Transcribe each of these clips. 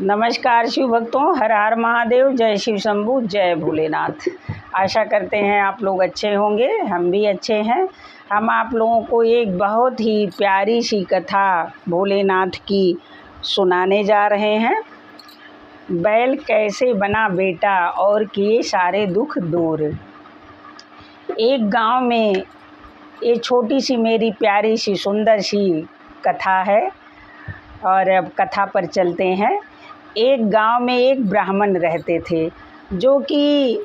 नमस्कार शिव भक्तों, हर हर महादेव, जय शिव शंभू, जय भोलेनाथ। आशा करते हैं आप लोग अच्छे होंगे, हम भी अच्छे हैं। हम आप लोगों को एक बहुत ही प्यारी सी कथा भोलेनाथ की सुनाने जा रहे हैं। बैल कैसे बना बेटा और किए सारे दुख दूर। एक गांव में ये छोटी सी मेरी प्यारी सी सुंदर सी कथा है और अब कथा पर चलते हैं। एक गांव में एक ब्राह्मण रहते थे जो कि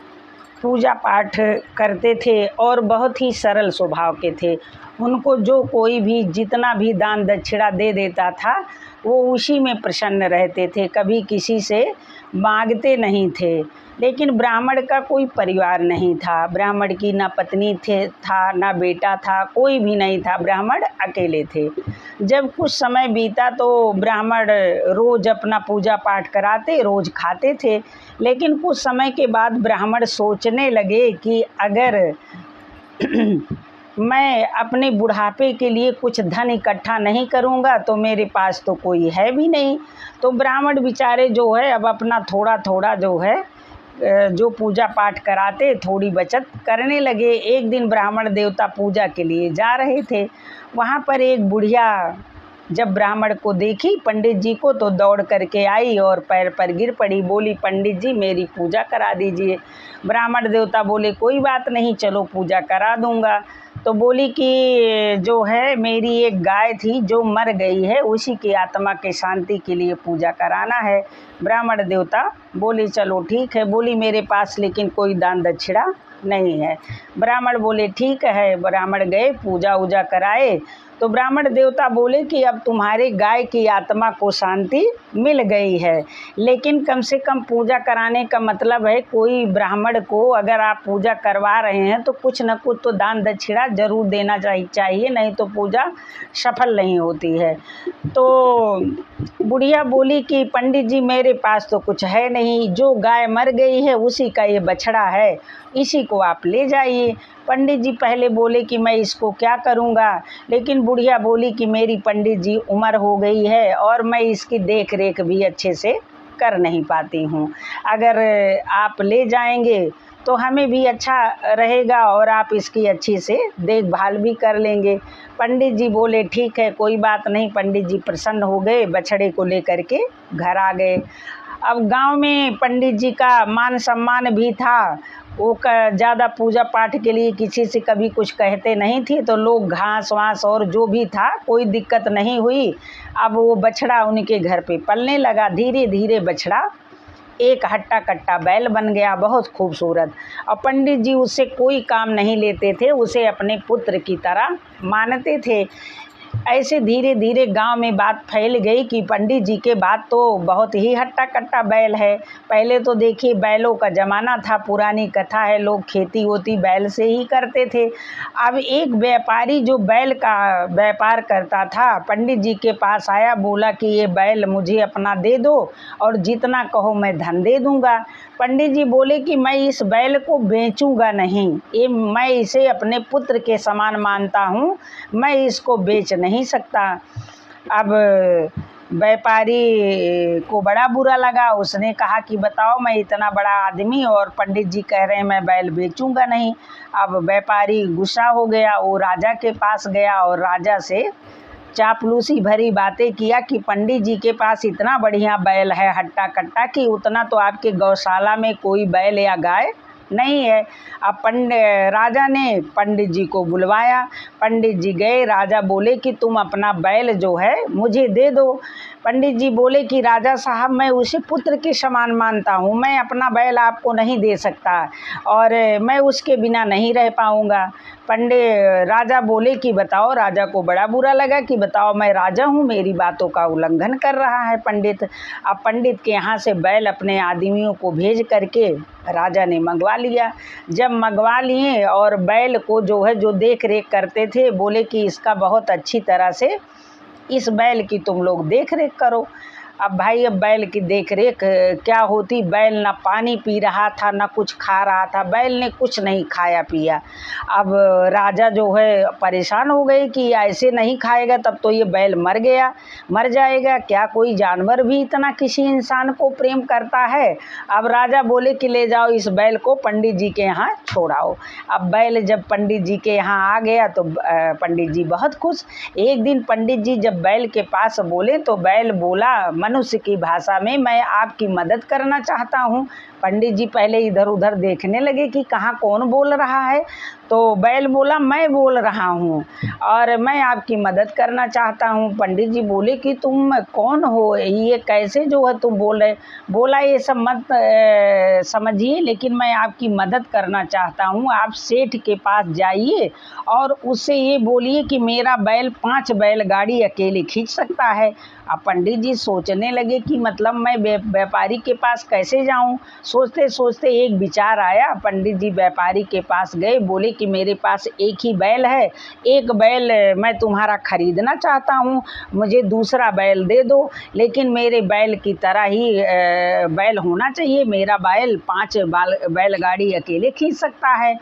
पूजा पाठ करते थे और बहुत ही सरल स्वभाव के थे। उनको जो कोई भी जितना भी दान दक्षिणा दे देता था वो उसी में प्रसन्न रहते थे, कभी किसी से मांगते नहीं थे। लेकिन ब्राह्मण का कोई परिवार नहीं था, ब्राह्मण की ना पत्नी था ना बेटा था, कोई भी नहीं था, ब्राह्मण अकेले थे। जब कुछ समय बीता तो ब्राह्मण रोज़ अपना पूजा पाठ कराते, रोज़ खाते थे। लेकिन कुछ समय के बाद ब्राह्मण सोचने लगे कि अगर मैं अपने बुढ़ापे के लिए कुछ धन इकट्ठा नहीं करूंगा तो मेरे पास तो कोई है भी नहीं। तो ब्राह्मण बेचारे जो है अब अपना थोड़ा थोड़ा जो है जो पूजा पाठ कराते थोड़ी बचत करने लगे। एक दिन ब्राह्मण देवता पूजा के लिए जा रहे थे। वहाँ पर एक बुढ़िया जब ब्राह्मण को देखी, पंडित जी को, तो दौड़ करके आई और पैर पर गिर पड़ी, बोली पंडित जी मेरी पूजा करा दीजिए। ब्राह्मण देवता बोले कोई बात नहीं, चलो पूजा करा दूंगा। तो बोली कि जो है मेरी एक गाय थी जो मर गई है, उसी की आत्मा के शांति के लिए पूजा कराना है। ब्राह्मण देवता बोली चलो ठीक है। बोली मेरे पास लेकिन कोई दान दक्षिणा नहीं है। ब्राह्मण बोले ठीक है। ब्राह्मण गए, पूजा वूजा कराए। तो ब्राह्मण देवता बोले कि अब तुम्हारे गाय की आत्मा को शांति मिल गई है, लेकिन कम से कम पूजा कराने का मतलब है कोई ब्राह्मण को अगर आप पूजा करवा रहे हैं तो कुछ न कुछ तो दान दक्षिणा जरूर देना चाहिए, नहीं तो पूजा सफल नहीं होती है। तो बुढ़िया बोली कि पंडित जी मेरे पास तो कुछ है नहीं, जो गाय मर गई है उसी का ये बछड़ा है, इसी को आप ले जाइए। पंडित जी पहले बोले कि मैं इसको क्या करूँगा, लेकिन बुढ़िया बोली कि मेरी पंडित जी उम्र हो गई है और मैं इसकी देख रेख भी अच्छे से कर नहीं पाती हूँ। अगर आप ले जाएंगे तो हमें भी अच्छा रहेगा और आप इसकी अच्छी से देखभाल भी कर लेंगे। पंडित जी बोले ठीक है, कोई बात नहीं। पंडित जी प्रसन्न हो गए, बछड़े को लेकर के घर आ गए। अब गांव में पंडित जी का मान सम्मान भी था, वो ज़्यादा पूजा पाठ के लिए किसी से कभी कुछ कहते नहीं थे, तो लोग घास वास और जो भी था कोई दिक्कत नहीं हुई। अब वो बछड़ा उनके घर पे पलने लगा। धीरे धीरे बछड़ा एक हट्टा कट्टा बैल बन गया, बहुत खूबसूरत। और पंडित जी उससे कोई काम नहीं लेते थे, उसे अपने पुत्र की तरह मानते थे। ऐसे धीरे धीरे गांव में बात फैल गई कि पंडित जी के बाद तो बहुत ही हट्टा कट्टा बैल है। पहले तो देखिए बैलों का ज़माना था, पुरानी कथा है, लोग खेती होती बैल से ही करते थे। अब एक व्यापारी जो बैल का व्यापार करता था पंडित जी के पास आया, बोला कि ये बैल मुझे अपना दे दो और जितना कहो मैं धन दे दूँगा। पंडित जी बोले कि मैं इस बैल को बेचूंगा नहीं, ये मैं इसे अपने पुत्र के समान मानता हूँ, मैं इसको बेच नहीं सकता। अब व्यापारी को बड़ा बुरा लगा, उसने कहा कि बताओ मैं इतना बड़ा आदमी और पंडित जी कह रहे हैं मैं बैल बेचूंगा नहीं। अब व्यापारी गुस्सा हो गया, वो राजा के पास गया और राजा से चापलूसी भरी बातें किया कि पंडित जी के पास इतना बढ़िया बैल है हट्टा कट्टा कि उतना तो आपके गौशाला में कोई बैल या गाय नहीं है। अब राजा ने पंडित जी को बुलवाया। पंडित जी गए, राजा बोले कि तुम अपना बैल जो है मुझे दे दो। पंडित जी बोले कि राजा साहब मैं उसे पुत्र के समान मानता हूँ, मैं अपना बैल आपको नहीं दे सकता और मैं उसके बिना नहीं रह पाऊँगा। राजा बोले कि बताओ। राजा को बड़ा बुरा लगा कि बताओ मैं राजा हूँ, मेरी बातों का उल्लंघन कर रहा है पंडित। अब पंडित के यहाँ से बैल अपने आदमियों को भेज करके राजा ने मंगवा लिया। जब मंगवा लिए और बैल को जो है जो देख रेख करते थे, बोले कि इसका बहुत अच्छी तरह से इस बैल की तुम लोग देख रेख करो। अब भाई अब बैल की देख रेख क्या होती। बैल ना पानी पी रहा था ना कुछ खा रहा था, बैल ने कुछ नहीं खाया पिया। अब राजा जो है परेशान हो गए कि ऐसे नहीं खाएगा तब तो ये बैल मर जाएगा। क्या कोई जानवर भी इतना किसी इंसान को प्रेम करता है। अब राजा बोले कि ले जाओ इस बैल को पंडित जी के यहाँ छोड़ाओ। अब बैल जब पंडित जी के यहाँ आ गया तो पंडित जी बहुत खुश। एक दिन पंडित जी जब बैल के पास बोले तो बैल बोला मनुष्य की भाषा में, मैं आपकी मदद करना चाहता हूँ। पंडित जी पहले इधर उधर देखने लगे कि कहाँ कौन बोल रहा है, तो बैल बोला मैं बोल रहा हूँ और मैं आपकी मदद करना चाहता हूँ। पंडित जी बोले कि तुम कौन हो, ये कैसे जो है तुम बोल रहे। बोला ये सब मत समझिए, लेकिन मैं आपकी मदद करना चाहता हूँ। आप सेठ के पास जाइए और उससे ये बोलिए कि मेरा बैल 5 बैलगाड़ी अकेले खींच सकता है। अब पंडित जी सोचने लगे कि मतलब मैं व्यापारी के पास कैसे जाऊं। सोचते सोचते एक विचार आया। पंडित जी व्यापारी के पास गए, बोले कि मेरे पास एक ही बैल है, एक बैल मैं तुम्हारा खरीदना चाहता हूं, मुझे दूसरा बैल दे दो, लेकिन मेरे बैल की तरह ही बैल होना चाहिए। मेरा बैल 5 बैलगाड़ी अकेले खींच सकता है।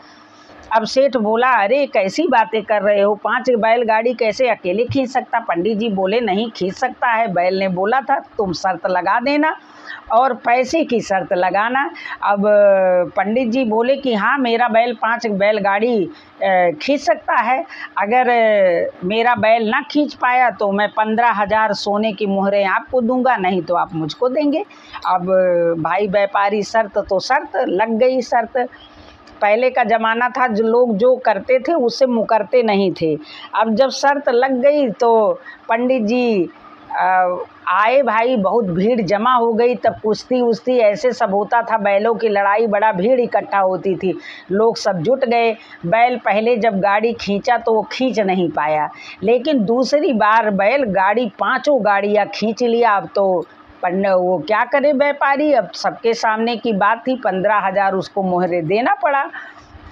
अब सेठ बोला अरे कैसी बातें कर रहे हो, 5 बैलगाड़ी कैसे अकेले खींच सकता। पंडित जी बोले नहीं खींच सकता है, बैल ने बोला था तुम शर्त लगा देना और पैसे की शर्त लगाना। अब पंडित जी बोले कि हाँ मेरा बैल 5 बैलगाड़ी खींच सकता है। अगर मेरा बैल ना खींच पाया तो मैं 15,000 सोने की मुहरें आपको दूंगा, नहीं तो आप मुझको देंगे। अब भाई व्यापारी शर्त तो शर्त लग गई। शर्त पहले का ज़माना था, जो लोग जो करते थे उससे मुकरते नहीं थे। अब जब शर्त लग गई तो पंडित जी आए। भाई बहुत भीड़ जमा हो गई। तब कुश्ती उश्ती ऐसे सब होता था, बैलों की लड़ाई, बड़ा भीड़ इकट्ठा होती थी। लोग सब जुट गए। बैल पहले जब गाड़ी खींचा तो वो खींच नहीं पाया, लेकिन दूसरी बार बैल गाड़ी 5 गाड़ियाँ खींच लिया। अब तो वो क्या करे व्यापारी, अब सबके सामने की बात थी, 15,000 उसको मोहरे देना पड़ा।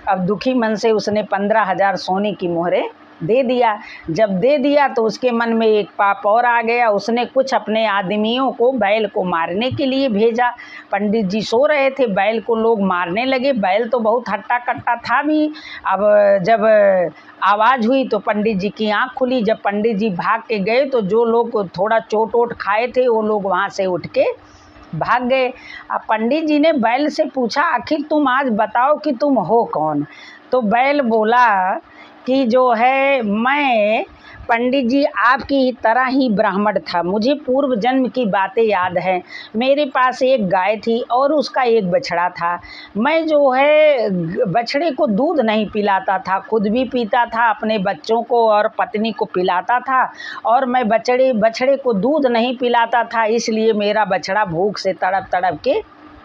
अब दुखी मन से उसने 15,000 सोने की मोहरे दे दिया। जब दे दिया तो उसके मन में एक पाप और आ गया। उसने कुछ अपने आदमियों को बैल को मारने के लिए भेजा। पंडित जी सो रहे थे, बैल को लोग मारने लगे। बैल तो बहुत हट्टा कट्टा था भी। अब जब आवाज़ हुई तो पंडित जी की आँख खुली। जब पंडित जी भाग के गए तो जो लोग थोड़ा चोट वोट खाए थे वो लोग वहाँ से उठ के भाग गए। अब पंडित जी ने बैल से पूछा आखिर तुम आज बताओ कि तुम हो कौन। तो बैल बोला कि जो है मैं पंडित जी आपकी ही तरह ही ब्राह्मण था, मुझे पूर्व जन्म की बातें याद हैं। मेरे पास एक गाय थी और उसका एक बछड़ा था। मैं जो है बछड़े को दूध नहीं पिलाता था, खुद भी पीता था, अपने बच्चों को और पत्नी को पिलाता था। और मैं बछड़े को दूध नहीं पिलाता था, इसलिए मेरा बछड़ा भूख से तड़प तड़प के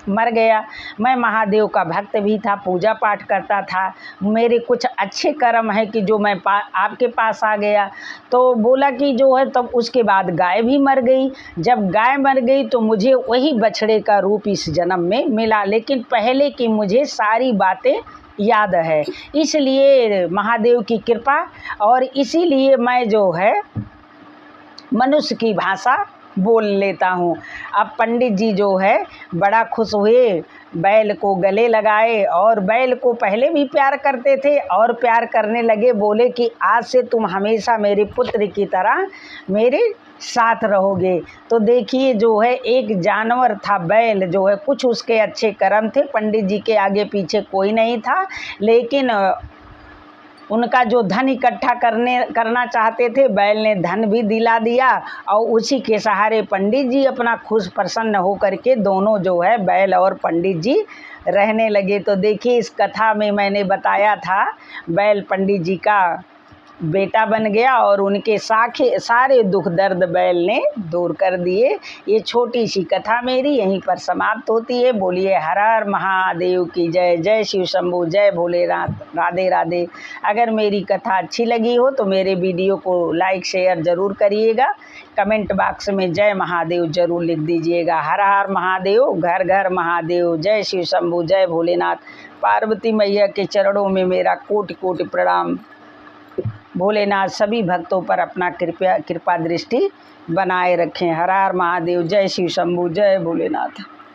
मर गया। मैं महादेव का भक्त भी था, पूजा पाठ करता था। मेरे कुछ अच्छे कर्म है कि जो मैं आपके पास आ गया। तो बोला कि जो है तब उसके बाद गाय भी मर गई। जब गाय मर गई तो मुझे वही बछड़े का रूप इस जन्म में मिला, लेकिन पहले की मुझे सारी बातें याद है। इसलिए महादेव की कृपा और इसीलिए मैं जो है मनुष्य की भाषा बोल लेता हूँ। अब पंडित जी जो है बड़ा खुश हुए, बैल को गले लगाए और बैल को पहले भी प्यार करते थे और प्यार करने लगे। बोले कि आज से तुम हमेशा मेरे पुत्र की तरह मेरे साथ रहोगे। तो देखिए जो है एक जानवर था बैल, जो है कुछ उसके अच्छे कर्म थे, पंडित जी के आगे पीछे कोई नहीं था, लेकिन उनका जो धन इकट्ठा करना चाहते थे, बैल ने धन भी दिला दिया और उसी के सहारे पंडित जी अपना खुश प्रसन्न हो करके दोनों जो है बैल और पंडित जी रहने लगे। तो देखिए इस कथा में मैंने बताया था बैल पंडित जी का बेटा बन गया और उनके सारे दुख दर्द बैल ने दूर कर दिए। ये छोटी सी कथा मेरी यहीं पर समाप्त होती है। बोलिए हर हर महादेव की जय। जय शिव शंभू, जय भोलेनाथ, राधे राधे। अगर मेरी कथा अच्छी लगी हो तो मेरे वीडियो को लाइक शेयर ज़रूर करिएगा। कमेंट बॉक्स में जय महादेव ज़रूर लिख दीजिएगा। हर हर महादेव, घर घर महादेव। जय शिव शंभू, जय भोलेनाथ। पार्वती मैया के चरणों में मेरा कोटि कोटि प्रणाम। भोलेनाथ सभी भक्तों पर अपना कृपा दृष्टि बनाए रखें। हर हर महादेव। जय शिव शंभू। जय भोलेनाथ।